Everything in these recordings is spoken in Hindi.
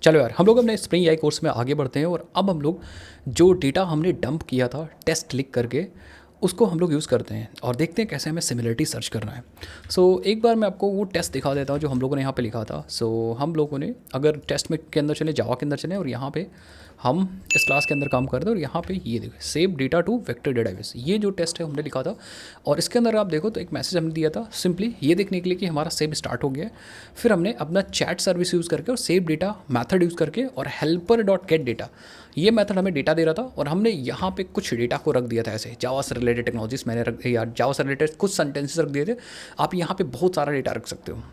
चलो यार, हम लोग अपने स्प्रिंग एआई कोर्स में आगे बढ़ते हैं और अब हम लोग जो डेटा हमने डंप किया था टेस्ट लिख करके उसको हम लोग यूज़ करते हैं और देखते हैं कैसे हमें सिमिलरिटी सर्च करना है। एक बार मैं आपको वो टेस्ट दिखा देता हूँ जो हम लोगों ने यहाँ पे लिखा था। हम लोगों ने अगर टेस्ट में के अंदर चले, जावा के अंदर चले और यहाँ पे हम इस क्लास के अंदर काम करते हैं और यहाँ पे ये देखो save data to vector database, ये जो टेस्ट है हमने लिखा था। और इसके अंदर आप देखो तो एक मैसेज हमने दिया था सिंपली ये देखने के लिए कि हमारा सेव स्टार्ट हो गया है। फिर हमने अपना चैट सर्विस यूज़ करके और सेव डेटा मैथड यूज़ करके और हेल्पर डॉट गेट डेटा, ये मेथड हमें डेटा दे रहा था और हमने यहाँ पे कुछ डेटा को रख दिया था ऐसे जावा से रिलेटेड टेक्नोलॉजीज मैंने रख या जावा से रिलेटेड कुछ सेंटेंसेस रख दिए थे। आप यहाँ पे बहुत सारा डेटा रख सकते हो,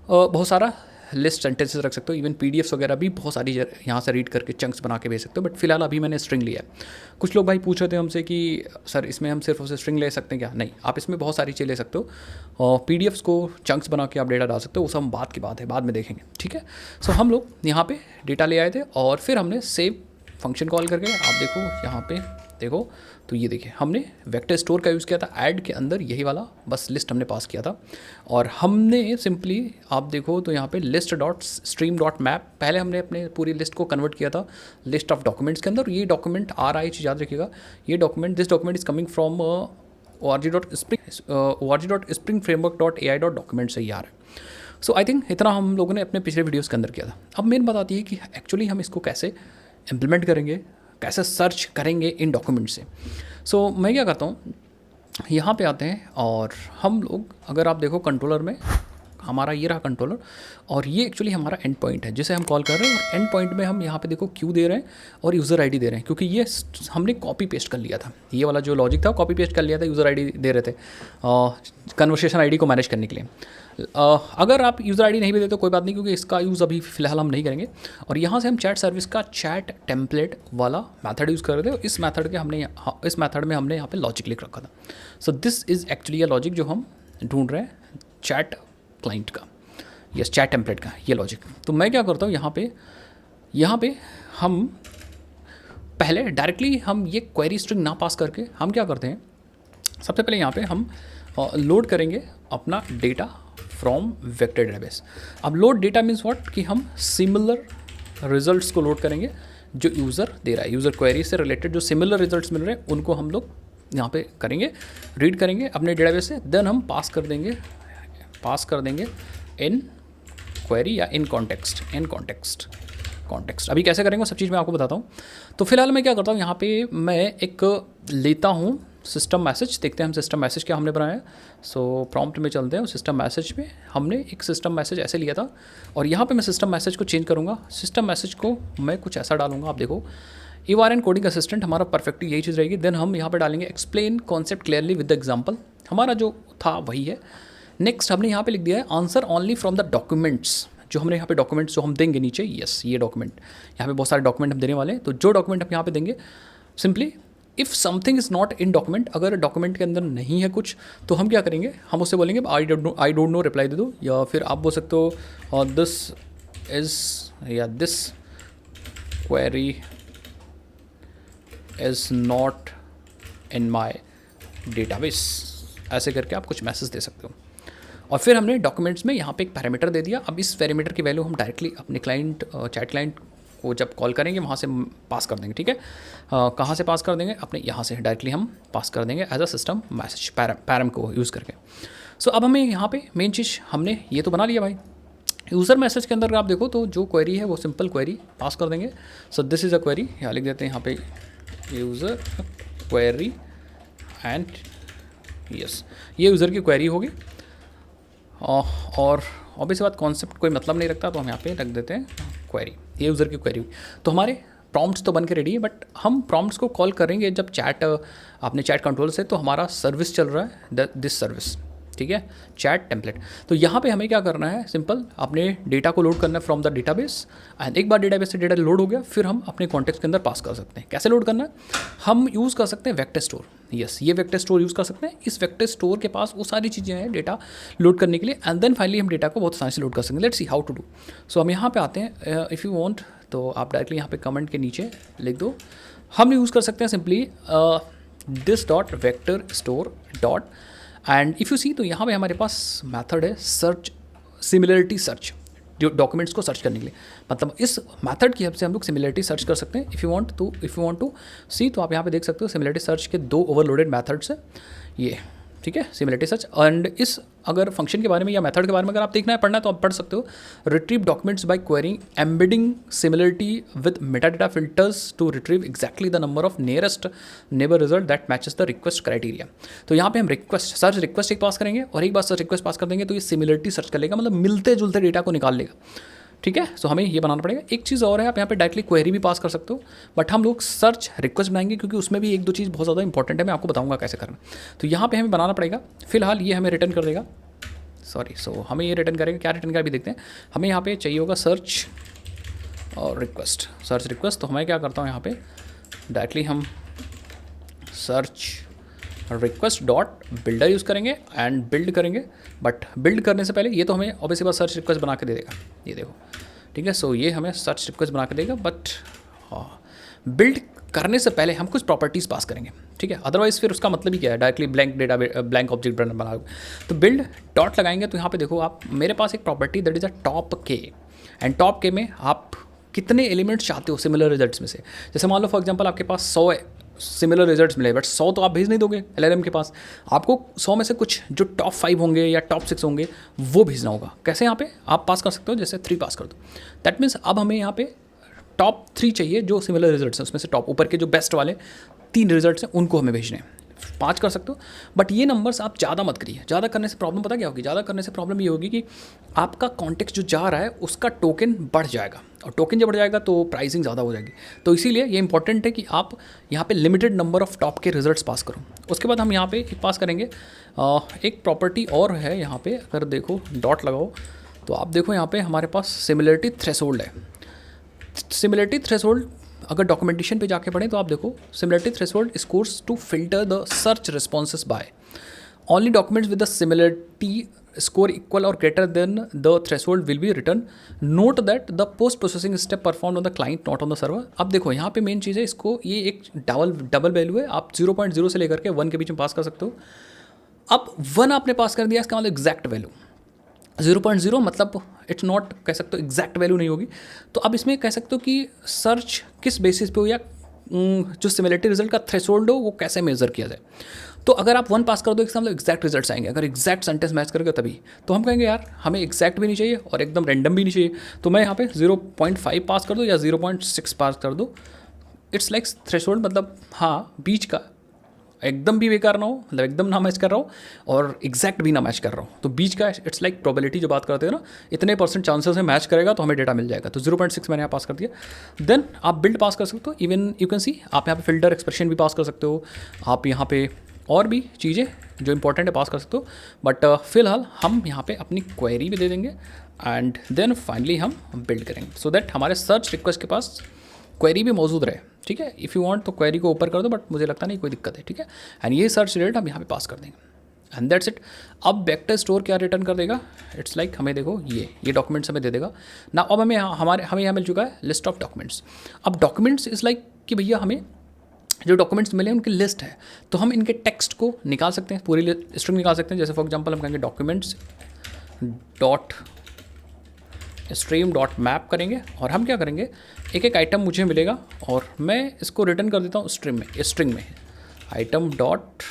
बहुत सारा लिस्ट सेंटेंसेस रख सकते हो, इवन पीडीएफ्स वगैरह भी बहुत सारी यहाँ से रीड करके चंक्स बना के भेज सकते हो। बट फिलहाल अभी मैंने स्ट्रिंग लिया है। कुछ लोग भाई पूछ रहे थे हमसे कि सर इसमें हम सिर्फ उसे स्ट्रिंग ले सकते हैं क्या? नहीं, आप इसमें बहुत सारी चीज़ें ले सकते हो और पीडीएफ्स को चंक्स बना के आप डेटा डाल सकते हो। वो सब बात की बात है, बाद में देखेंगे, ठीक है। हम लोग यहाँ पे डेटा ले आए थे और फिर हमने सेव फंक्शन कॉल करके आप देखो यहाँ पे देखो तो ये देखिए हमने वेक्टर स्टोर का यूज़ किया था ऐड के अंदर, यही वाला बस लिस्ट हमने पास किया था। और हमने सिंपली आप देखो तो यहाँ पे list dot stream dot map, पहले हमने अपने पूरी लिस्ट को कन्वर्ट किया था लिस्ट ऑफ डॉक्यूमेंट्स के अंदर। ये डॉक्यूमेंट आ रहा है, चीज़ याद रखिएगा, ये document this document is coming from org.spring framework.ai.document से ही आ रहा है। आई थिंक इतना हम लोगों ने अपने पिछले वीडियोज़ के अंदर किया था। अब मेन बात आती है कि एक्चुअली हम इसको कैसे इम्प्लीमेंट करेंगे, कैसे सर्च करेंगे इन डॉक्यूमेंट से। मैं क्या करता हूँ, यहाँ पे आते हैं और हम लोग अगर आप देखो कंट्रोलर में हमारा ये रहा कंट्रोलर और ये एक्चुअली हमारा एंड पॉइंट है जिसे हम कॉल कर रहे हैं। और एंड पॉइंट में हम यहाँ पे देखो क्यू दे रहे हैं और यूज़र आईडी दे रहे हैं, क्योंकि ये हमने कॉपी पेस्ट कर लिया था, ये वाला जो लॉजिक था कॉपी पेस्ट कर लिया था, यूज़र आईडी दे रहे थे कन्वर्सेशन आईडी को मैनेज करने के लिए। अगर आप यूज़र आईडी नहीं भी देते तो कोई बात नहीं, क्योंकि इसका यूज़ अभी फ़िलहाल हम नहीं करेंगे। और यहाँ से हम चैट सर्विस का चैट टेम्पलेट वाला मैथड यूज़ कर रहे थे और इस मैथड में हमने यहाँ पे लॉजिक लिख रखा था। This is actually a logic जो हम ढूंढ रहे हैं चैट क्लाइंट का, यस चैट टेम्पलेट का ये लॉजिक। तो मैं क्या करता हूँ यहाँ पे हम पहले डायरेक्टली हम ये क्वेरी स्ट्रिंग ना पास करके हम क्या करते हैं, सबसे पहले यहाँ पे हम लोड करेंगे अपना डेटा फ्रॉम वेक्टर डेटाबेस। अब लोड डेटा मीन्स व्हाट, कि हम सिमिलर रिजल्ट्स को लोड करेंगे जो यूज़र दे रहा है, यूज़र क्वेरी से रिलेटेड जो सिमिलर रिजल्ट्स मिल रहे हैं उनको हम लोग यहाँ पे करेंगे, रीड करेंगे अपने डेटाबेस से, देन हम पास कर देंगे इन क्वेरी या इन कॉन्टेक्स्ट। अभी कैसे करेंगे वो सब चीज़ मैं आपको बताता हूँ। तो फिलहाल मैं क्या करता हूँ, यहाँ पे मैं एक लेता हूँ सिस्टम मैसेज, देखते हैं हम सिस्टम मैसेज क्या हमने बनाया है। प्रॉम्प्ट में चलते हैं, सिस्टम मैसेज में हमने एक सिस्टम मैसेज ऐसे लिया था और यहाँ पे मैं सिस्टम मैसेज को चेंज करूँगा। सिस्टम मैसेज को मैं कुछ ऐसा डालूंगा, आप देखो EVAR कोडिंग असिस्टेंट हमारा परफेक्टली यही चीज़ रहेगी। देन हम यहाँ पे डालेंगे explain concept clearly with the example, हमारा जो था वही है। नेक्स्ट हमने यहाँ पे लिख दिया है answer only from the documents, जो हमने यहाँ पे डॉक्यूमेंट्स जो हम देंगे नीचे, यस ये डॉक्यूमेंट, यहाँ पे बहुत सारे डॉक्यूमेंट हम देने वाले हैं। तो जो डॉक्यूमेंट हम यहाँ पे देंगे, simply if something is not in document, अगर डॉक्यूमेंट के अंदर नहीं है कुछ तो हम क्या करेंगे, हम उससे बोलेंगे आई डोंट नो रिप्लाई दे दो, या फिर आप बोल सकते हो दिस इज़ या this query is not in my database, ऐसे करके आप कुछ मैसेज दे सकते हो। और फिर हमने डॉक्यूमेंट्स में यहाँ पे एक पैरामीटर दे दिया। अब इस पैरामीटर की वैल्यू हम डायरेक्टली अपने चैट क्लाइंट को जब कॉल करेंगे वहाँ से पास कर देंगे, ठीक है। कहाँ से पास कर देंगे, अपने यहाँ से डायरेक्टली हम पास कर देंगे as a system message param को यूज़ करके। अब हमें यहाँ पे मेन चीज़ हमने ये तो बना लिया भाई। यूज़र मैसेज के अंदर आप देखो तो जो क्वेरी है वो सिंपल क्वेरी पास कर देंगे। दिस इज़ अ क्वेरी, यहाँ लिख देते हैं यहाँ पे यूज़र क्वेरी एंड यस ये यूज़र की क्वेरी होगी। और ऑब्वियस बात कॉन्सेप्ट कोई मतलब नहीं रखता, तो हम यहाँ पे रख देते हैं क्वेरी, ये यूज़र की क्वेरी। तो हमारे प्रॉम्प्ट्स तो बन के रेडी है, बट हम प्रॉम्प्ट्स को कॉल करेंगे जब आपने चैट कंट्रोल से, तो हमारा सर्विस चल रहा है दिस सर्विस, ठीक है, चैट टेम्पलेट। तो यहाँ पे हमें क्या करना है, सिंपल अपने डेटा को लोड करना है फ्रॉम द डेटाबेस एंड एक बार डेटाबेस से डेटा लोड हो गया फिर हम अपने कॉन्टेक्स्ट के अंदर पास कर सकते हैं। कैसे लोड करना है, हम यूज़ कर सकते हैं वेक्टर स्टोर, यस ये वेक्टर स्टोर यूज़ कर सकते हैं। इस वेक्टर स्टोर के पास वो सारी चीज़ें हैं डेटा लोड करने के लिए एंड देन फाइनली हम डेटा को बहुत आसानी से लोड कर सकते हैं। Let's see how to do. हम यहाँ पे आते हैं, इफ़ यू वांट तो आप डायरेक्टली यहाँ पे कमेंट के नीचे लिख दो, हम यूज़ कर सकते हैं simply this dot vector store dot and if you see तो यहाँ पे हमारे पास मेथड है सर्च सिमिलरिटी सर्च, डॉक्यूमेंट्स को सर्च करने के लिए। मतलब इस मेथड की हेल्प से हम लोग सिमिलरिटी सर्च कर सकते हैं। इफ़ यू वांट टू सी, तो आप यहाँ पे देख सकते हो सिमिलरिटी सर्च के 2 ओवरलोडेड मेथड्स हैं ये, ठीक है, सिमिलरिटी सर्च। एंड इस अगर फंक्शन के बारे में या मेथड के बारे में अगर आप देखना है, पढ़ना है, तो आप पढ़ सकते हो। Retrieve documents by querying embedding similarity with metadata filters to retrieve exactly the number of nearest neighbour result that matches the request criteria. तो यहाँ पे हम सर्च रिक्वेस्ट एक पास करेंगे और एक बार सर्च रिक्वेस्ट पास कर देंगे तो ये सिमिलरिटी सर्च कर लेगा, मतलब मिलते जुलते डेटा को निकाल लेगा, ठीक है। सो हमें ये बनाना पड़ेगा। एक चीज़ और है, आप यहाँ पे डायरेक्टली क्वेरी भी पास कर सकते हो, बट हम लोग सर्च रिक्वेस्ट बनाएंगे क्योंकि उसमें भी 1-2 चीज़ बहुत ज़्यादा इंपॉर्टेंट है, मैं आपको बताऊंगा कैसे करना। तो यहाँ पे हमें बनाना पड़ेगा। फिलहाल ये हमें रिटर्न कर देगा, हमें ये रिटर्न करेगा, क्या रिटर्न करेगा अभी देखते हैं। हमें यहाँ पे चाहिए होगा सर्च और सर्च रिक्वेस्ट। तो मैं क्या करता हूँ, यहाँ पे डायरेक्टली हम search request dot builder use करेंगे एंड बिल्ड करेंगे। बट बिल्ड करने से पहले ये तो हमें ऑब्वियसली बात सर्च रिक्वेस्ट बना के दे देगा, ये देखो, ठीक है। सो ये हमें सर्च रिक्वेस्ट बना के देगा, बट बिल्ड करने से पहले हम कुछ प्रॉपर्टीज़ पास करेंगे, ठीक है। अदरवाइज फिर उसका मतलब ही क्या है, डायरेक्टली ब्लैंक ऑब्जेक्ट बनाओगे। तो बिल्ड डॉट लगाएंगे तो यहाँ पे देखो आप, मेरे पास एक property that is a top के, एंड टॉप के में आप कितने एलिमेंट्स चाहते हो सिमिलर रिजल्ट्स में से। जैसे मान लो फॉर एग्जांपल आपके पास 100 सिमिलर रिजल्ट्स मिले, बट 100 तो आप भेज नहीं दोगे LLM के पास, आपको 100 में से कुछ जो टॉप 5 होंगे या टॉप 6 होंगे वो भेजना होगा। कैसे, यहाँ पे आप पास कर सकते हो, जैसे 3 पास कर दो। दैट मीन्स अब हमें यहाँ पे टॉप 3 चाहिए जो सिमिलर रिजल्ट्स हैं, उसमें से टॉप ऊपर के जो बेस्ट वाले 3 रिजल्ट्स हैं उनको हमें भेजने हैं। 5 कर सकते हो, बट ये नंबर्स आप ज़्यादा मत करिए। ज़्यादा करने से प्रॉब्लम पता क्या होगी, ज़्यादा करने से प्रॉब्लम ये होगी कि आपका कॉन्टेक्स्ट जो जा रहा है उसका टोकन बढ़ जाएगा, और टोकन जब बढ़ जाएगा तो प्राइसिंग ज़्यादा हो जाएगी। तो इसीलिए ये इंपॉर्टेंट है कि आप यहाँ पे लिमिटेड नंबर ऑफ टॉप के रिजल्ट्स पास करो। उसके बाद हम यहाँ पे एक पास करेंगे, एक प्रॉपर्टी और है यहाँ पे, अगर देखो डॉट लगाओ तो आप देखो यहाँ पे हमारे पास सिमिलरिटी थ्रेशोल्ड है। सिमिलरिटी थ्रेशोल्ड अगर डॉक्यूमेंटेशन पे जाके पढ़ें तो आप देखो, similarity threshold scores to filter the search responses by only documents with the similarity score equal or greater than the threshold will be written. Note that the post processing step performed on the client not on the server. अब देखो यहाँ पे मेन चीज़ है, इसको ये एक डबल वैल्यू है, आप 0.0 से लेकर के 1 के बीच में पास कर सकते हो। अब 1 आपने पास कर दिया, इसका मतलब एग्जैक्ट वैल्यू। 0.0 मतलब इट्स नॉट, कह सकते हो एग्जैक्ट वैल्यू नहीं होगी। तो अब इसमें कह सकते हो कि सर्च किस बेसिस पे हो, या जो सिमिलरिटी रिजल्ट का थ्रेशोल्ड हो वो कैसे मेजर किया जाए। तो अगर आप 1 पास कर दो, इसका मतलब एग्जैक्ट रिजल्ट्स आएंगे। अगर एग्जैक्ट सेंटेंस मैच करेगा तभी, तो हम कहेंगे यार हमें एग्जैक्ट भी नहीं चाहिए और एकदम रैंडम भी नहीं चाहिए। तो मैं यहाँ पे 0.5 पास कर दो या 0.6 पास कर दो, इट्स लाइक थ्रेशोल्ड, मतलब हाँ बीच का, एकदम भी बेकार ना हो, मतलब एकदम ना मैच कर रहा हो और एग्जैक्ट भी ना मैच कर रहा हो, तो बीच का इट्स लाइक प्रोबेबिलिटी जो बात करते हैं ना, इतने % चांसेस है मैच करेगा तो हमें डेटा मिल जाएगा। तो 0.6 मैंने यहाँ पास कर दिया। देन आप बिल्ड पास कर सकते हो, इवन यू कैन सी आप यहाँ पे फिल्टर एक्सप्रेशन भी पास कर सकते हो, आप यहाँ पे और भी चीज़ें जो इंपॉर्टेंट है पास कर सकते हो। बट फिलहाल हम यहाँ पे अपनी क्वेरी भी दे देंगे एंड देन फाइनली हम बिल्ड करेंगे, सो दैट हमारे सर्च रिक्वेस्ट के पास क्वेरी भी मौजूद रहे, ठीक है। इफ़ यू वांट तो क्वेरी को ऊपर कर दो, बट मुझे लगता नहीं कोई दिक्कत है, ठीक है। एंड ये सर्च रिजल्ट हम यहाँ पे पास कर देंगे एंड दैट्स इट। अब वेक्टर स्टोर क्या रिटर्न कर देगा, इट्स लाइक हमें देखो ये डॉक्यूमेंट्स हमें दे देगा ना। अब हमें यहाँ मिल चुका है लिस्ट ऑफ डॉक्यूमेंट्स। अब डॉक्यूमेंट्स इज़ लाइक कि भैया हमें जो डॉक्यूमेंट्स मिले उनकी लिस्ट है, तो हम इनके टेक्स्ट को निकाल सकते हैं, पूरी स्ट्रिंग निकाल सकते हैं। जैसे फॉर एग्जांपल हम कहेंगे documents dot stream dot map करेंगे, और हम क्या करेंगे, एक एक आइटम मुझे मिलेगा और मैं इसको रिटर्न कर देता हूँ स्ट्रिंग में item dot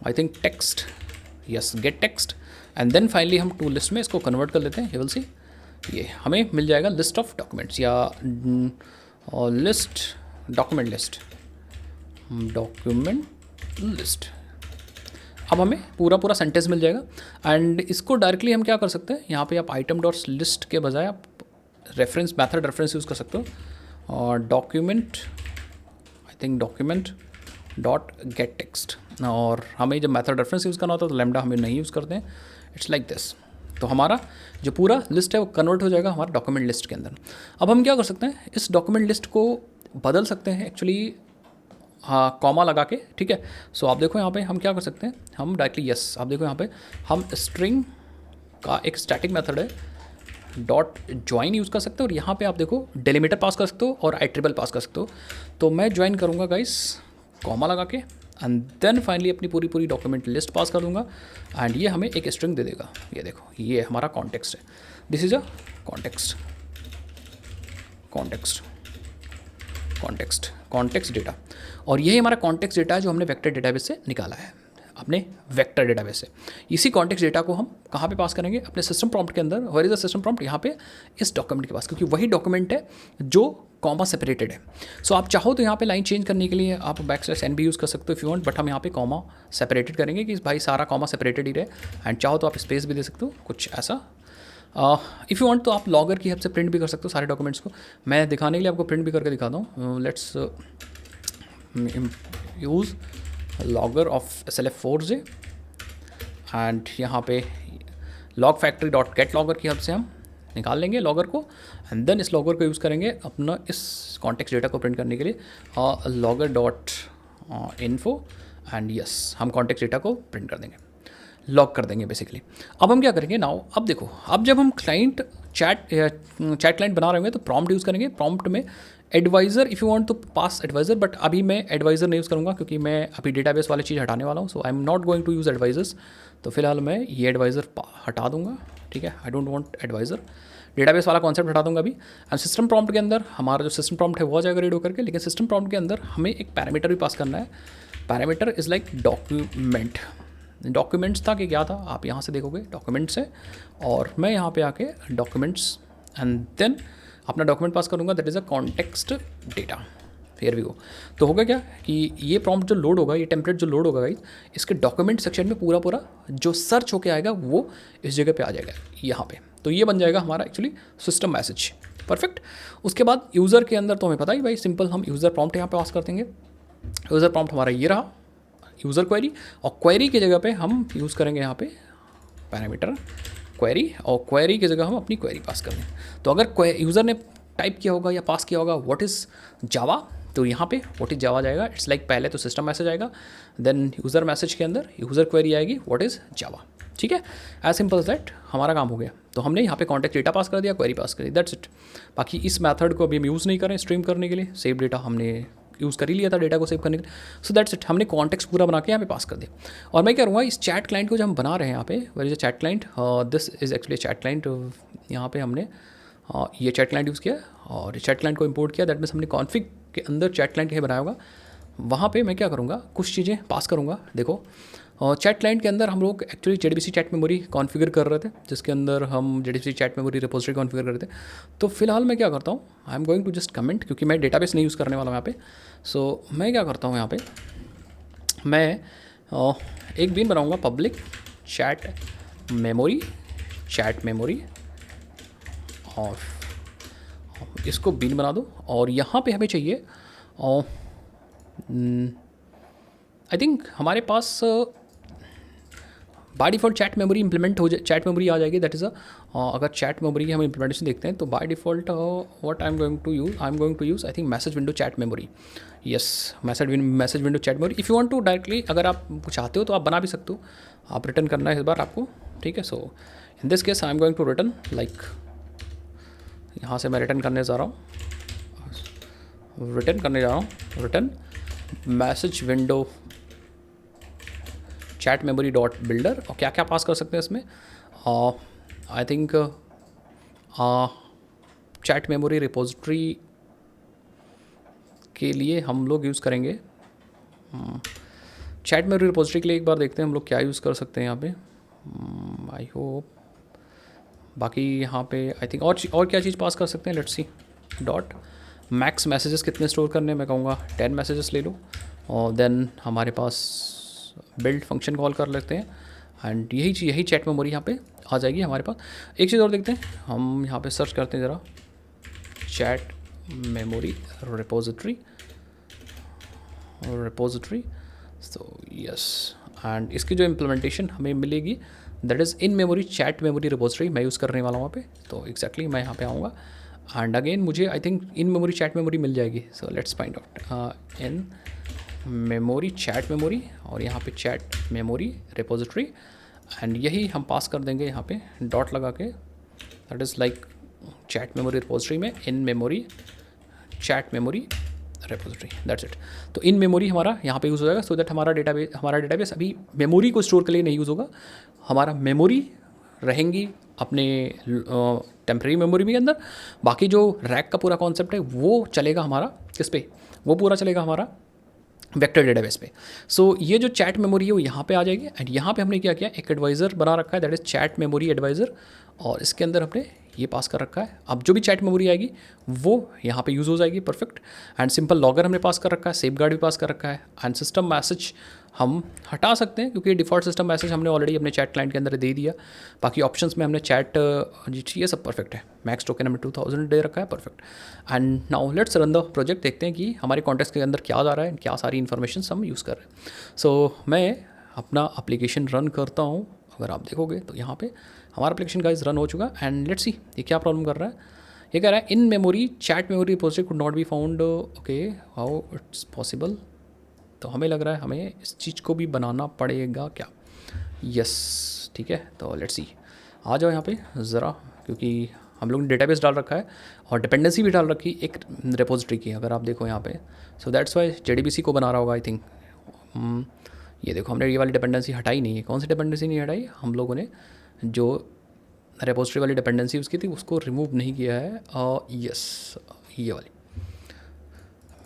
I think text, yes get text, and then finally हम टू लिस्ट में इसको कन्वर्ट कर लेते हैं। यू विल सी ये हमें मिल जाएगा लिस्ट ऑफ डॉक्यूमेंट्स या लिस्ट डॉक्यूमेंट लिस्ट। अब हमें पूरा सेंटेंस मिल जाएगा एंड इसको डायरेक्टली हम क्या कर सकते हैं, यहाँ पे आप आइटम डॉट लिस्ट के बजाय आप मेथड रेफरेंस यूज़ कर सकते हो, और डॉक्यूमेंट डॉट गेट टेक्स्ट, और हमें जब मेथड रेफरेंस यूज़ करना होता है तो लैम्डा हमें नहीं यूज़ करते हैं। It's like this. तो हमारा जो पूरा लिस्ट है वो कन्वर्ट हो जाएगा हमारा डॉक्यूमेंट लिस्ट के अंदर। अब हम क्या कर सकते हैं, इस डॉक्यूमेंट लिस्ट को बदल सकते हैं एक्चुअली, हाँ कॉमा लगा के, ठीक है। सो आप देखो यहाँ पे हम क्या कर सकते हैं, हम डायरेक्टली यस, आप देखो यहाँ पे हम स्ट्रिंग का एक स्टैटिक मेथड है डॉट ज्वाइन यूज़ कर सकते हो, और यहाँ पे आप देखो डेलीमीटर पास कर सकते हो और आइट्रिबल पास कर सकते हो। तो मैं ज्वाइन करूँगा गाइस कॉमा लगा के, एंड देन फाइनली अपनी पूरी पूरी डॉक्यूमेंट लिस्ट पास कर दूंगा एंड ये हमें एक स्ट्रिंग दे देगा। ये देखो ये हमारा कॉन्टेक्स्ट है, this is a context context context context data, और यही हमारा कॉन्टेक्स्ट डेटा है जो हमने वेक्टर डेटाबेस से निकाला है अपने वेक्टर डेटाबेस से। इसी कॉन्टेक्स्ट डेटा को हम कहाँ पे पास करेंगे? अपने सिस्टम प्रॉम्प्ट के अंदर। Where is the system prompt? यहाँ पे इस डॉक्यूमेंट के पास, क्योंकि वही डॉक्यूमेंट है जो कॉमा सेपरेटेड है। सो आप चाहो तो यहाँ पे लाइन चेंज करने के लिए आप \n भी यूज़ कर सकते हो इफ़ यू वांट, बट हम यहाँ पे कॉमा सेपरेटेड करेंगे कि भाई सारा कॉमा सेपरेटेड ही रहे। एंड चाहो तो आप स्पेस भी दे सकते हो कुछ ऐसा। इफ़ यू वांट तो आप लॉगर की हेल्प से प्रिंट भी कर सकते हो सारे डॉक्यूमेंट्स को। मैं दिखाने के लिए आपको प्रिंट भी करके दिखाता हूँ। Let's use logger of SLF4j and यहाँ पे log factory dot gate logger की हेल्प से हम निकाल लेंगे लॉगर को, एंड देन इस लॉगर को यूज़ करेंगे अपना इस कॉन्टेक्स्ट डेटा को प्रिंट करने के लिए logger dot info, and yes हम कॉन्टेक्स्ट डेटा को प्रिंट कर देंगे, लॉग कर देंगे बेसिकली। अब हम क्या करेंगे नाउ, अब देखो अब जब हम क्लाइंट चैट क्लाइंट बना रहे होंगे तो प्रॉम्प्ट यूज़ करेंगे। प्रॉम्प्ट में एडवाइज़र इफ़ यू वांट तो पास एडवाइज़र, बट अभी मैं एडवाइज़र नहीं यूज़ करूँगा क्योंकि मैं अभी डेटाबेस वाली चीज़ हटाने वाला हूँ। So I am not going to use advisors. तो फिलहाल मैं ये एडवाइज़र हटा दूंगा, ठीक है। I don't want advisor, database वाला कॉन्सेप्ट हटा दूंगा अभी। एंड सिस्टम प्रॉम्प्ट के अंदर हमारा जो सिस्टम प्रॉम्प्ट है वो आ जाएगा रीड होकर के, लेकिन सिस्टम प्रॉम्प्ट के अंदर हमें एक पैरामीटर भी पास करना है। Parameter is like document. Documents था कि क्या था, आप यहाँ से देखोगे डॉक्यूमेंट्स है, और मैं यहाँ पे आके डॉक्यूमेंट्स एंड देन अपना डॉक्यूमेंट पास करूँगा, that is a context data. फिर भी वो तो होगा क्या कि ये प्रॉम्प्ट जो लोड होगा, ये टेम्पलेट जो लोड होगा गाइस, इसके डॉक्यूमेंट सेक्शन में पूरा पूरा जो सर्च होके आएगा वो इस जगह पे आ जाएगा यहाँ पे। तो ये बन जाएगा हमारा एक्चुअली सिस्टम मैसेज। परफेक्ट। उसके बाद यूज़र के अंदर तो हमें पता ही भाई सिंपल, हम यूज़र प्रॉम्प्ट यहाँ पे पास कर देंगे। यूज़र प्रॉम्प्ट हमारा ये रहा, यूज़र क्वेरी, और क्वेरी की जगह पे हम यूज़ करेंगे यहाँ पे पैरामीटर क्वेरी, और क्वेरी की जगह हम अपनी क्वेरी पास कर दें। तो अगर यूज़र ने टाइप किया होगा या पास किया होगा व्हाट इज़ जावा, तो यहाँ पे व्हाट इज़ जावा जाएगा। इट्स लाइक पहले तो सिस्टम मैसेज आएगा, देन यूज़र मैसेज के अंदर यूज़र क्वेरी आएगी व्हाट इज़ जावा, ठीक है। एज सिंपल एज दैट हमारा काम हो गया। तो हमने यहाँ पे कॉन्टेक्ट डेटा पास कर दिया, क्वेरी पास कर दी, दैट्स इट। बाकी इस मेथड को अभी हम यूज़ नहीं करें स्ट्रीम करने के लिए, सेव डेटा हमने यूज़ कर ही लिया था डेटा को सेव करने के लिए। सो दैट्स इट, हमने कॉन्टेक्स्ट पूरा बना के यहाँ पे पास कर दिया। और मैं क्या करूँगा, इस चैट क्लाइंट को जो हम बना रहे हैं यहाँ पे, where is a chat client, this is actually chat client. यहाँ पे हमने ये चैट क्लाइंट यूज़ किया और चैट क्लाइंट को इंपोर्ट किया। दैट मीन्स हमने कॉन्फिग के अंदर चैट क्लाइंट कहीं बनाया होगा, वहाँ पे मैं क्या करूँगा, कुछ चीज़ें पास करूँगा। देखो चैट क्लाइंट के अंदर हम लोग actually JDBC chat memory configure कर रहे थे, जिसके अंदर हम JDBC chat memory repository configure कर रहे थे। तो फिलहाल मैं क्या करता हूँ, I am going to just comment, क्योंकि मैं डेटाबेस नहीं यूज़ करने वाला हूँ यहाँ पे। सो मैं क्या करता हूँ यहाँ पे, मैं एक बीन बनाऊँगा पब्लिक चैट मेमोरी और इसको बीन बना दो। और यहाँ पे हमें चाहिए आई थिंक हमारे पास by default chat memory implement हो जाए, चैट मेमोरी आ जाएगी। दैट इज़ अगर चैट मेमोरी हम इंप्लीमेंटेशन देखते हैं तो by default what I am going to use I think message window chat memory. Yes, message window chat memory. If you want to directly, अगर आप चाहते हो तो आप बना भी सकते हो, आप रिटर्न करना है इस बार आपको, ठीक है। So in this case I am going to return like, यहाँ से मैं रिटर्न करने जा रहा हूँ, return message window chat memory dot builder. और क्या क्या पास कर सकते हैं इसमें, I think chat memory repository के लिए हम लोग यूज़ करेंगे, चैट मेमोरी रिपोजिटरी के लिए एक बार देखते हैं हम लोग क्या यूज़ कर सकते हैं यहाँ पे। आई होप, बाकी यहाँ पे आई थिंक और क्या चीज़ पास कर सकते हैं, let's C. Dot max messages कितने स्टोर करने, मैं कहूँगा 10 मैसेजेस ले लो, और देन हमारे पास बिल्ड फंक्शन कॉल कर लेते हैं, एंड यही चैट मेमोरी यहाँ पे आ जाएगी हमारे पास। एक चीज़ और देखते हैं, हम यहाँ पे सर्च करते हैं ज़रा, chat memory repository. So yes, and इसकी जो इम्प्लीमेंटेशन हमें मिलेगी that is in memory chat memory repository मैं यूज़ करने वाला हूँ वहाँ पे। तो एग्जैक्टली मैं यहाँ पे आऊँगा, एंड अगेन मुझे I think in memory chat memory मिल जाएगी। So let's find out in memory chat memory, और यहाँ पे चैट मेमोरी रिपोजिटरी, एंड यही हम पास कर देंगे यहाँ पे डॉट लगा के, that is like chat memory repository में in memory chat memory repository, that's it. तो इन मेमोरी हमारा यहाँ पे यूज़ हो जाएगा, सो दैट हमारा डेटाबेस अभी मेमोरी को स्टोर के लिए नहीं यूज़ होगा, हमारा मेमोरी रहेंगी अपने टेम्प्रेरी मेमोरी के अंदर। बाकी जो रैक का पूरा कॉन्सेप्ट है वो चलेगा हमारा किस पे, वो पूरा चलेगा हमारा वेक्टर डेटाबेस पे। सो ये जो चैट मेमोरी है वो यहाँ पे आ जाएगी, एंड यहाँ पे हमने क्या किया, एक एडवाइज़र बना रखा है, that is chat memory advisor, और इसके अंदर हमने ये पास कर रखा है। अब जो भी चैट मेमोरी आएगी वो यहाँ पे यूज़ हो जाएगी, परफेक्ट। एंड सिंपल लॉगर हमने पास कर रखा है, सेफगार्ड भी पास कर रखा है, एंड सिस्टम मैसेज हम हटा सकते हैं क्योंकि डिफ़ॉल्ट सिस्टम मैसेज हमने ऑलरेडी अपने चैट क्लाइंट के अंदर दे दिया। बाकी ऑप्शंस में हमने चैट ये सब परफेक्ट है, मैक्स टोकन हमने 2000 दे रखा है, perfect. And now let's run the project, देखते हैं कि हमारे कॉन्टेक्स्ट के अंदर क्या जा रहा है, क्या सारी इन्फॉर्मेशन हम यूज़ कर रहे हैं। सो मैं अपना एप्लीकेशन रन करता हूँ, अगर आप देखोगे तो यहाँ पे हमारा एप्लीकेशन गाइस रन हो चुका, एंड लेट्स सी ये क्या प्रॉब्लम कर रहा है। ये कह रहा है इन memory chat memory repository could not be found, okay how it's possible. तो हमें लग रहा है हमें इस चीज़ को भी बनाना पड़ेगा क्या, यस ठीक है। तो लेट्स सी, आ जाओ यहाँ पे ज़रा, क्योंकि हम लोग ने डेटाबेस डाल रखा है और डिपेंडेंसी भी डाल रखी एक रिपोजिटरी की, अगर आप देखो यहाँ पे। सो दैट्स वाई JDBC को बना रहा होगा आई थिंक। ये देखो हमने ये वाली डिपेंडेंसी हटाई नहीं है, कौन सी डिपेंडेंसी नहीं हटाई, हम लोगों ने जो रेपोजिटरी वाली डिपेंडेंसी उसकी थी उसको रिमूव नहीं किया है, यस ये वाली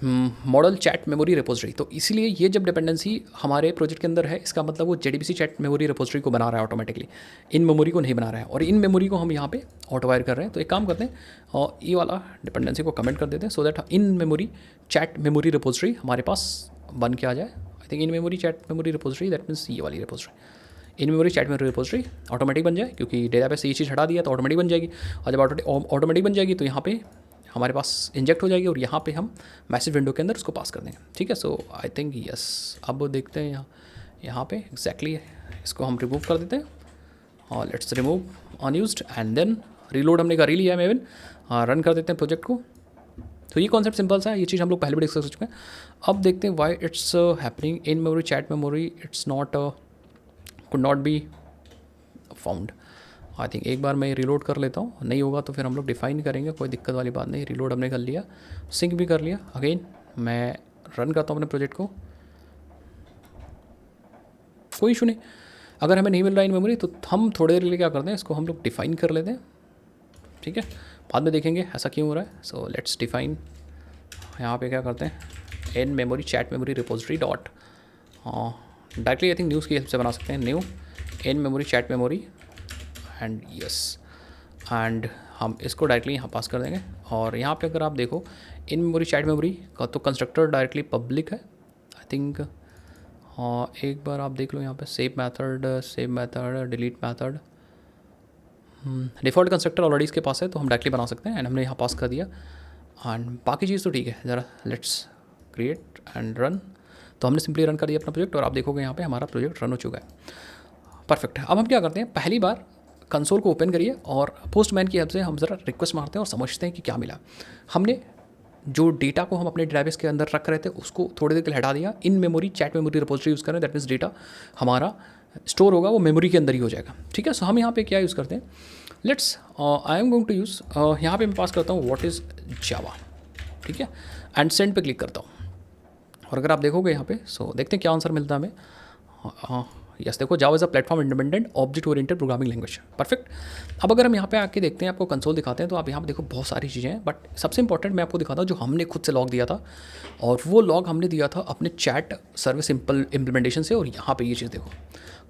मॉडल चैट मेमोरी रिपोजिटरी। तो इसीलिए ये जब डिपेंडेंसी हमारे प्रोजेक्ट के अंदर है, इसका मतलब वो JDBC चैट मेमोरी रिपोजिटरी को बना रहा है ऑटोमेटिकली, इन मेमोरी को नहीं बना रहा है, और इन मेमोरी को हम यहाँ पे ऑटोवायर कर रहे हैं। तो एक काम करते हैं और ये वाला डिपेंडेंसी को कमेंट कर देते हैं, so that in memory chat memory repository हमारे पास बन के आ जाए। आई think in memory chat memory repository, that means ये वाली रिपोजिटरी, इन memory chat memory repository automatic बन जाए, क्योंकि डेटाबेस से ये चीज़ हटा दिया तो ऑटोमेटिक बन जाएगी, और जब ऑटोमेटिक बन जाएगी तो यहाँ पे हमारे पास इंजेक्ट हो जाएगी, और यहाँ पे हम मैसेज विंडो के अंदर उसको पास कर देंगे, ठीक है। सो आई थिंक यस, अब देखते हैं यहाँ पे एग्जैक्टली इसको हम रिमूव कर देते हैं, और let's remove unused, and then reload हमने कर ही लिया है मेवन, रन कर देते हैं प्रोजेक्ट को। तो ये कॉन्सेप्ट सिंपल सा है, ये चीज़ हम लोग पहले भी डिस्कस कर चुके हैं। अब देखते हैं why it's happening in memory chat memory it's not could not be found. I think एक बार मैं रिलोड कर लेता हूँ, नहीं होगा तो फिर हम लोग डिफाइन करेंगे, कोई दिक्कत वाली बात नहीं। रिलोड हमने कर लिया, सिंक भी कर लिया, अगेन मैं रन करता हूँ अपने प्रोजेक्ट को, कोई इशू नहीं। अगर हमें नहीं मिल रहा इन मेमोरी तो हम थोड़ी देर के लिए क्या करते हैं, इसको हम लोग डिफाइन कर लेते हैं, ठीक है, बाद में देखेंगे ऐसा क्यों हो रहा है। सो लेट्स डिफाइन, यहाँ पे क्या करते हैं, इन memory chat memory repository dot, directly I think news की हेल्प से बना सकते हैं, new in memory chat memory, and yes, and हम इसको डायरेक्टली यहाँ पास कर देंगे। और यहाँ पे अगर आप देखो इन मेमोरी चैट मेमोरी का तो कंस्ट्रक्टर डायरेक्टली पब्लिक है आई थिंक। हाँ एक बार आप देख लो यहाँ पे save method delete method, default constructor already इसके पास है तो हम डायरेक्टली बना सकते हैं, एंड हमने यहाँ पास कर दिया, एंड बाकी चीज़ तो ठीक है। ज़रा लेट्स क्रिएट एंड रन, तो हमने सिंपली रन कर दिया अपना प्रोजेक्ट, और आप देखोगे यहाँ पे हमारा प्रोजेक्ट रन हो चुका है, परफेक्ट। अब हम क्या करते हैं, पहली बार कंसोल को ओपन करिए और पोस्टमैन की हेल्प से हम ज़रा रिक्वेस्ट मारते हैं और समझते हैं कि क्या मिला। हमने जो डेटा को हम अपने डेटाबेस के अंदर रख रहे थे उसको थोड़ी देर के लिए हटा दिया, इन memory chat memory repository use करें, दैट मीन्स डेटा हमारा स्टोर होगा वो मेमोरी के अंदर ही हो जाएगा, ठीक है। सो हम यहाँ पे क्या यूज़ करते हैं, let's I am going to use, यहाँ पे मैं पास करता हूँ व्हाट इज़ जावा, ठीक है, एंड सेंड पे क्लिक करता हूँ, और अगर आप देखोगे यहाँ पे सो देखते हैं क्या आंसर मिलता है हमें। यस देखो, जावा is a platform independent object oriented programming language, perfect. अब अगर हम यहाँ पे आके देखते हैं, आपको कंसोल दिखाते हैं, तो आप यहाँ पे देखो बहुत सारी चीज़ें हैं, बट सबसे इंपॉर्टेंट मैं आपको दिखाता हूँ जो हमने खुद से लॉग दिया था, और वो लॉग हमने दिया था अपने चैट सर्विस इम्प्लीमेंटेशन से। और यहाँ पे ये चीज़ देखो,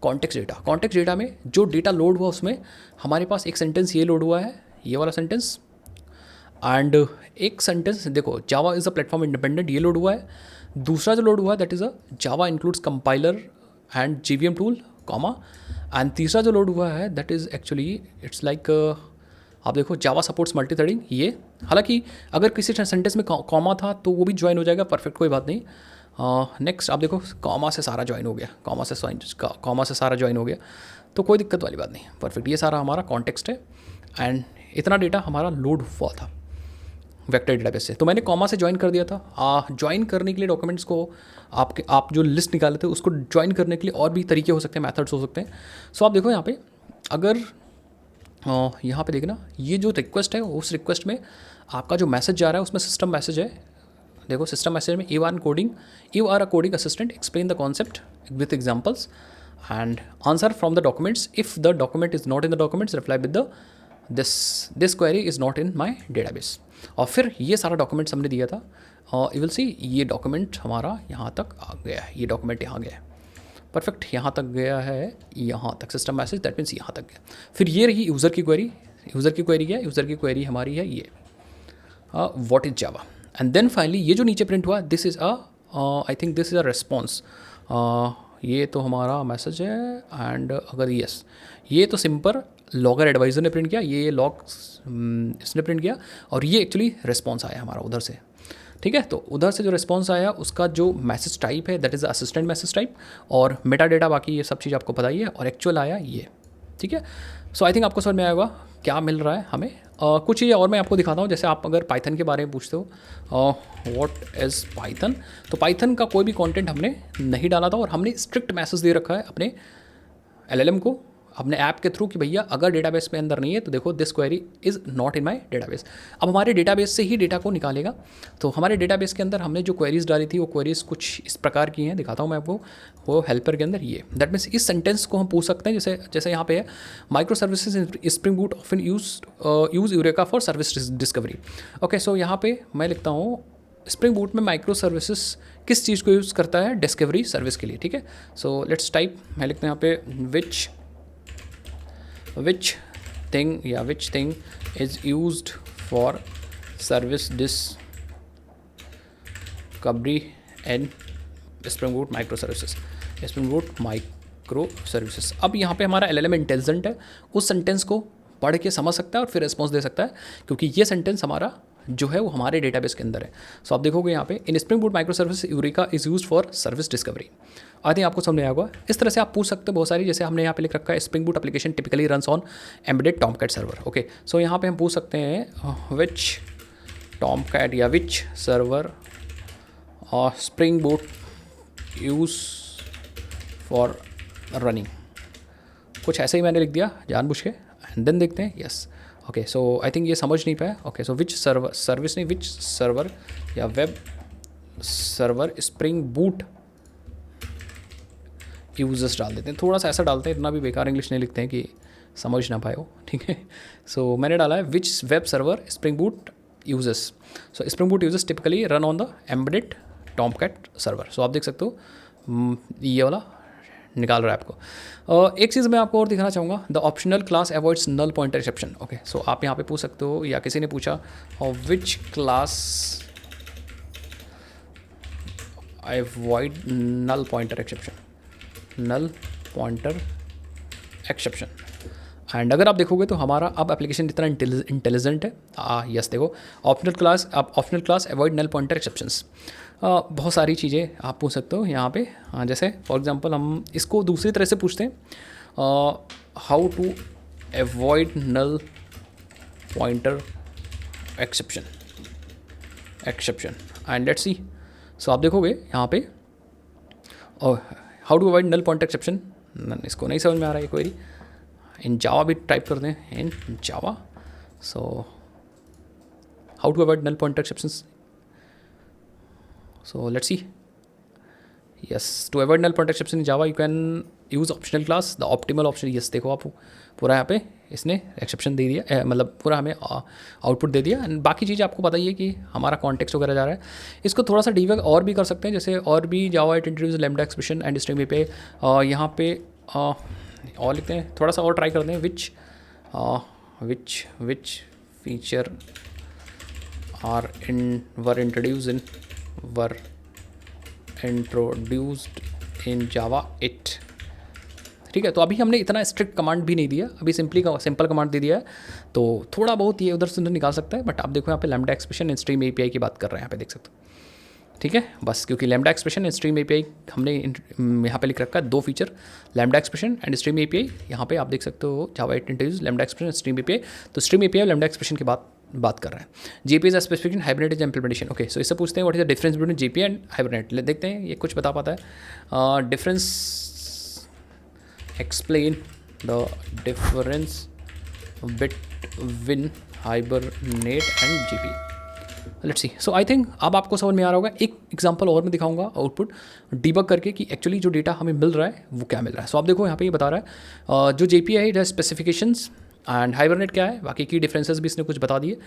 कॉन्टेक्स्ट डेटा में जो डेटा लोड हुआ उसमें हमारे पास एक सेंटेंस ये लोड हुआ है, ये वाला सेंटेंस, एंड एक सेंटेंस देखो जावा इज़ अ प्लेटफॉर्म इंडिपेंडेंट, ये लोड हुआ है। दूसरा जो लोड हुआ है that is a Java includes compiler and JVM tool comma, and तीसरा जो लोड हुआ है that is actually it's like आप देखो जावा सपोर्ट्स मल्टी थ्रेडिंग। ये हालांकि अगर किसी सेंटेंस में कॉमा था तो वो भी ज्वाइन हो जाएगा, परफेक्ट कोई बात नहीं। नेक्स्ट आप देखो कॉमा से सारा ज्वाइन हो गया, कॉमा से सारा ज्वाइन हो गया, तो कोई दिक्कत वाली बात नहीं, परफेक्ट। ये सारा हमारा कॉन्टेक्स्ट है, एंड इतना डेटा हमारा लोड हुआ था वेक्टर डेटाबेस से, तो मैंने कॉमा से ज्वाइन कर दिया था। ज्वाइन करने के लिए डॉक्यूमेंट्स को आप जो लिस्ट निकाले थे उसको ज्वाइन करने के लिए और भी तरीके हो सकते हैं, मेथड्स हो सकते हैं। सो आप देखो यहाँ पे, अगर यहाँ पे देखना, ये जो रिक्वेस्ट है उस रिक्वेस्ट में आपका जो मैसेज जा रहा है उसमें सिस्टम मैसेज है, देखो सिस्टम मैसेज में you are a coding assistant, explain the concept with examples and answer from the documents, if the document is not in the documents reply with the this query is not in my database. और फिर ये सारा डॉक्यूमेंट्स हमने दिया था, यू विल सी ये डॉक्यूमेंट हमारा यहाँ तक आ गया है, ये डॉक्यूमेंट यहाँ गया है, परफेक्ट, यहाँ तक गया है, यहाँ तक सिस्टम मैसेज, दैट मीन्स यहाँ तक गया। फिर ये रही यूज़र की क्वेरी, यूज़र की क्वेरी क्या है, यूज़र की क्वेरी हमारी है ये what is Java, and then finally ये जो नीचे प्रिंट हुआ this is I think this is a response, ये तो हमारा मैसेज है एंड अगर यस ये तो सिंपल लॉगर एडवाइज़र ने प्रिंट किया, ये लॉग इसने प्रिंट किया और ये एक्चुअली रिस्पॉन्स आया हमारा उधर से, ठीक है। तो उधर से जो रिस्पॉन्स आया उसका जो मैसेज टाइप है that is assistant message type, और मेटा डेटा बाकी ये सब चीज़ आपको पता ही है, और एक्चुअल आया ये, ठीक है। सो आई थिंक आपको समझ में आएगा क्या मिल रहा है हमें। कुछ चीज़ें और मैं आपको दिखाता हूँ, जैसे आप अगर पाइथन के बारे में पूछते हो व्हाट इज़ पाइथन, तो पाइथन का कोई भी कंटेंट हमने नहीं डाला था और हमने स्ट्रिक्ट मैसेज दे रखा है अपने LLM को, अपने ऐप के थ्रू कि भैया अगर डेटाबेस में अंदर नहीं है तो देखो this query is not in my database. अब हमारे डेटाबेस से ही डेटा को निकालेगा, तो हमारे डेटाबेस के अंदर हमने जो क्वेरीज डाली थी वो क्वेरीज कुछ इस प्रकार की हैं, दिखाता हूँ मैं आपको वो हेल्पर के अंदर ये, दैट मीन्स इस सेंटेंस को हम पूछ सकते हैं, जैसे यहाँ पे है microservices Spring Boot often use Eureka for service discovery. Okay, so यहाँ पे मैं लिखता हूँ स्प्रिंग बूट में माइक्रो सर्विसेज किस चीज़ को यूज़ करता है, डिस्कवरी सर्विस के लिए, ठीक है। सो लेट्स टाइप, मैं लिखता हूँ यहाँ पे which thing is used for service discovery and Spring Boot microservices, Spring Boot microservices। अब यहाँ पे हमारा LLM इंटेलिजेंट है, उस सेंटेंस को पढ़ के समझ सकता है और फिर रिस्पॉन्स दे सकता है, क्योंकि ये सेंटेंस हमारा जो है वो हमारे डेटाबेस के अंदर है। सो आप देखोगे यहाँ पे इन spring boot micro service eureka is use for service discovery. I think आपको समझ में आएगा। इस तरह से आप पूछ सकते हो बहुत सारी, जैसे हमने यहाँ पे लिख रखा है Spring Boot application typically runs on embedded Tomcat server. Okay, so यहाँ पे हम पूछ सकते हैं विच टॉमकैट या which server Spring Boot use for running, कुछ ऐसे ही मैंने लिख दिया जानबूझ के, एंड देन देखते हैं yes. Okay, so I think ये समझ नहीं पाया। ओके, सो विच सर्वर सर्विस नहीं, विच सर्वर या web server Spring Boot users डाल देते हैं, थोड़ा सा ऐसा डालते हैं, इतना भी बेकार इंग्लिश नहीं लिखते हैं कि समझ ना पाए हो, ठीक है। सो मैंने डाला है which web server Spring Boot users, so Spring Boot users typically run on the embedded Tomcat server. So आप देख सकते हो ये वाला निकाल रहा है आपको। एक चीज़ मैं आपको और दिखाना चाहूँगा, the optional class avoids null pointer exception. Okay, so आप यहाँ पे पूछ सकते हो, या किसी ने पूछा which class avoid null pointer exception, null pointer exception. And अगर आप देखोगे तो हमारा अब एप्लीकेशन इतना इंटेलिजेंट है। यस, देखो optional class avoid null pointer exceptions, बहुत सारी चीज़ें आप पूछ सकते हो यहाँ पे। जैसे फॉर एग्जांपल हम इसको दूसरी तरह से पूछते हैं, how to avoid null pointer exception and let's see. So आप देखोगे यहाँ पे how to avoid null pointer exception, इसको नहीं समझ में आ रहा है क्वेरी, इन जावा भी टाइप करते हैं in Java. So how to avoid null pointer exceptions, so let's see. Yes, to avoid null pointer exception in Java you can use optional class, the optimal option। yes, देखो आप पूरा यहाँ पे इसने एक्सेप्शन दे दिया, मतलब पूरा हमें आउटपुट दे दिया। एंड बाकी चीज़ आपको पता ही है कि हमारा कॉन्टेक्स्ट वगैरह जा रहा है। इसको थोड़ा सा डीबग और भी कर सकते हैं, जैसे और भी Java it introduce lambda expression and string पे यहाँ पे और लिखते हैं, थोड़ा सा और ट्राई करते हैं, which feature were introduced in जावा 8। ठीक है, तो अभी हमने इतना स्ट्रिक्ट कमांड भी नहीं दिया, अभी सिंपल कमांड दे दिया है, तो थोड़ा बहुत ये उधर से उधर निकाल सकता है। बट आप देखो यहाँ पे lambda expression and stream API की बात कर रहे हैं, यहाँ पे देख सकते हो। ठीक है, बस क्योंकि lambda expression and stream API हमने यहाँ पे लिख रखा है, दो feature lambda expression and stream API. यहाँ पे आप देख सकते हो Java 8 introduce lambda expression stream API, तो स्ट्रीम एपीआई और लैम्डा एक्सप्रेशन की बात कर रहे हैं। JPA is specification Hibernate implementation. Okay, so इससे पूछते हैं what is the difference between JPA and Hibernate. देखते हैं ये कुछ बता पाता है। Difference, explain the difference between hibernate and JP. Let's see. So I think अब आपको समझ में आ रहा होगा। एक एग्जांपल और मैं दिखाऊंगा आउटपुट डीबग करके कि एक्चुअली जो डेटा हमें मिल रहा है वो क्या मिल रहा है। सो आप देखो यहाँ पे ये बता रहा है जो JPI है, स्पेसिफिकेशंस एंड हाइबरनेट क्या है, बाकी की डिफरेंसेस भी इसने कुछ बता दिए।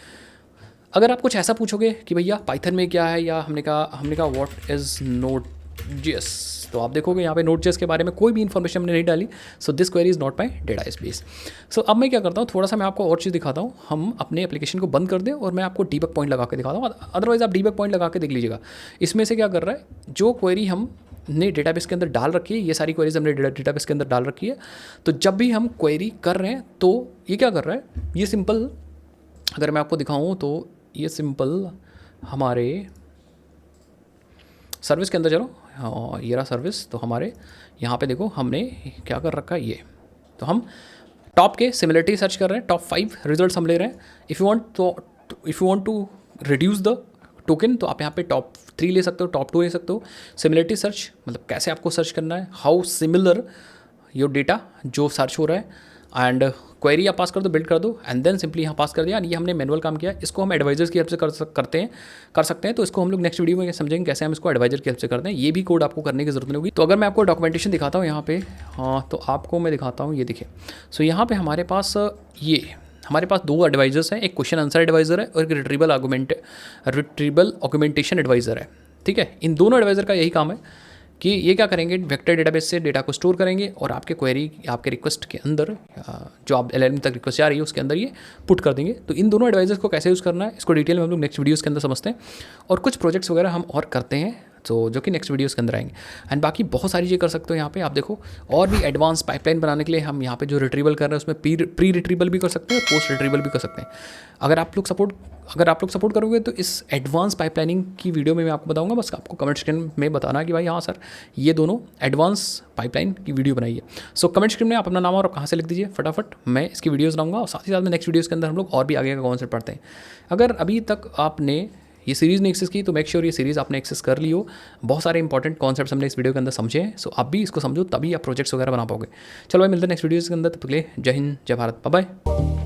अगर आप कुछ ऐसा पूछोगे कि भैया पाइथन में क्या है, या हमने कहा व्हाट इज़ Node.js, तो आप देखोगे यहाँ पे Node.js के बारे में कोई भी इन्फॉर्मेशन हमने नहीं डाली। So this query is not my database. सो अब मैं क्या करता हूँ, थोड़ा सा मैं आपको और चीज़ दिखाता हूँ। हम अपने एप्लीकेशन को बंद कर दें और मैं आपको डीबग पॉइंट लगा के दिखाता हूँ। अदरवाइज आप डीबग पॉइंट लगा के देख लीजिएगा। इसमें से क्या कर रहा है, जो क्वेरी हमने डेटाबेस के अंदर डाल रखी है, ये सारी क्वेरीज हमने डेटाबेस के अंदर डाल रखी है, तो जब भी हम क्वेरी कर रहे हैं तो ये क्या कर रहा है, ये सिंपल अगर मैं आपको दिखाऊँ तो ये सिंपल हमारे सर्विस के अंदर चलो, हाँ ये रहा सर्विस। तो हमारे यहाँ पे देखो हमने क्या कर रखा है, ये तो हम टॉप के सिमिलरिटी सर्च कर रहे हैं, टॉप 5 रिजल्ट्स हम ले रहे हैं। If you want to reduce the token तो आप यहाँ पे टॉप 3 ले सकते हो, टॉप 2 ले सकते हो। सिमिलरिटी सर्च मतलब कैसे आपको सर्च करना है, हाउ सिमिलर योर डेटा जो सर्च हो रहा है, एंड क्वेरी आप पास कर दो, बिल्ड कर दो, एंड देन सिंपली यहाँ पास कर दिया। ये हमने मैनुअल काम किया, इसको हम एडवाइजर्स की हेल्प से कर सकते हैं। तो इसको हम लोग नेक्स्ट वीडियो में समझेंगे कैसे हम इसको एडवाइजर की हेल्प से करते हैं। ये भी कोड आपको करने की जरूरत नहीं होगी। तो अगर मैं आपको डॉक्यूमेंटेशन दिखाता हूँ यहाँ पे, हाँ तो आपको मैं दिखाता हूँ, ये देखिए। सो यहाँ पे हमारे पास हमारे पास 2 एडवाइजर्स हैं, एक क्वेश्चन आंसर एडवाइजर है और एक रिट्रीबल ऑगुमेंटेशन एडवाइजर है। ठीक है, इन दोनों एडवाइजर का यही काम है कि ये क्या करेंगे, वेक्टर डेटाबेस से डेटा को स्टोर करेंगे और आपके क्वेरी, आपके रिक्वेस्ट के अंदर जो आप LLM तक रिक्वेस्ट जा रही है उसके अंदर ये पुट कर देंगे। तो इन दोनों एडवाइजर्स को कैसे यूज़ करना है इसको डिटेल में हम लोग नेक्स्ट वीडियोज़ के अंदर समझते हैं, और कुछ प्रोजेक्ट्स वगैरह हम और करते हैं तो जो कि नेक्स्ट वीडियोज़ के अंदर आएंगे। एंड बाकी बहुत सारी चीज़ें कर सकते हो यहाँ पे आप देखो। और भी एडवांस पाइपलाइन बनाने के लिए हम यहाँ पे जो रिट्रीवल कर रहे हैं उसमें प्री रिट्रीवल भी कर सकते हैं और पोस्ट रिट्रीवल भी कर सकते हैं। अगर आप लोग सपोर्ट करोगे तो इस एडवांस पाइपलाइनिंग की वीडियो में मैं आपको बताऊंगा। बस आपको कमेंट सेक्शन में बताना कि भाई हाँ सर ये दोनों एडवांस पाइपलाइन की वीडियो बनाई है। सो कमेंट सेक्शन में आप अपना नाम और कहाँ से लिख दीजिए फटाफट, मैं इसकी वीडियोज़ लाऊंगा और साथ ही साथ में नेक्स्ट वीडियोज़ के अंदर हम लोग और भी आगे का कॉन्सेप्ट पढ़ते हैं। अगर अभी तक आपने ये सीरीज़ ने एक्सेस की तो मेक श्योर ये सीरीज़ आपने एक्सेस कर ली हो। बहुत सारे इंपॉर्टेंट कॉन्सेप्ट्स हमने इस वीडियो के अंदर समझे हैं। सो आप भी इसको समझो तभी आप प्रोजेक्ट्स वगैरह बना पाओगे। चलो भाई मिलते हैं नेक्स्ट वीडियोज़ के अंदर, तब तक के लिए जय हिंद, जय भारत, बाय बाय।